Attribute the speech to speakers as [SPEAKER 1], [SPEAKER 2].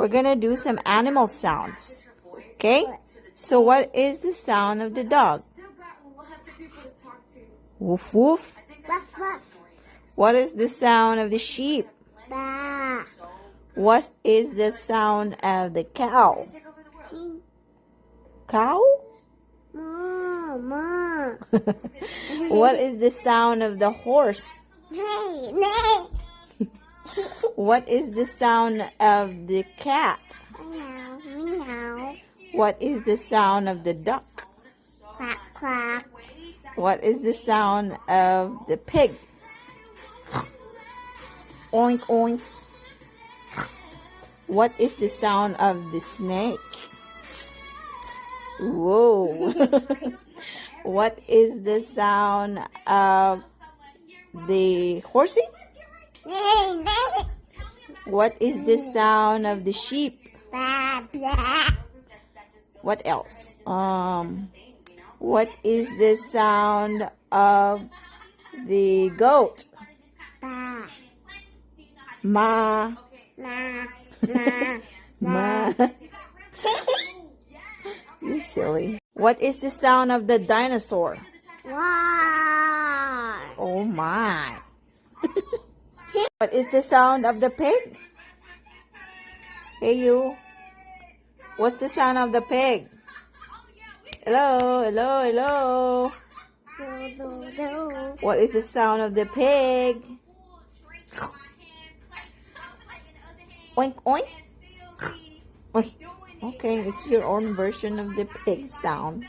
[SPEAKER 1] We're gonna do some animal sounds. Okay? So what is the sound of the dog? Woof woof. What is the sound of the sheep?
[SPEAKER 2] Bah.
[SPEAKER 1] What is the sound of the cow? Cow?
[SPEAKER 2] Mama.
[SPEAKER 1] What is the sound of the horse?
[SPEAKER 2] Nay, nay.
[SPEAKER 1] What is the sound of the cat?
[SPEAKER 2] Meow, meow.
[SPEAKER 1] What is the sound of the duck?
[SPEAKER 2] Quack, quack.
[SPEAKER 1] What is the sound of the pig? Oink, oink. What is the sound of the snake? Whoa. What is the sound of the horsey?
[SPEAKER 2] Nay, nay.
[SPEAKER 1] What is the sound of the sheep?
[SPEAKER 2] Bah, bah.
[SPEAKER 1] What else? What is the sound of the goat?
[SPEAKER 2] Bah.
[SPEAKER 1] Ma.
[SPEAKER 2] Ma, ma,
[SPEAKER 1] Ma. You silly. What is the sound of the dinosaur?
[SPEAKER 2] Why?
[SPEAKER 1] Oh my. What is the sound of the pig? Hey you. What's the sound of the pig? Hello, hello, hello.
[SPEAKER 2] Do, do, do.
[SPEAKER 1] What is the sound of the pig? Oink, oink. Oink. Okay, it's your own version of the pig sound.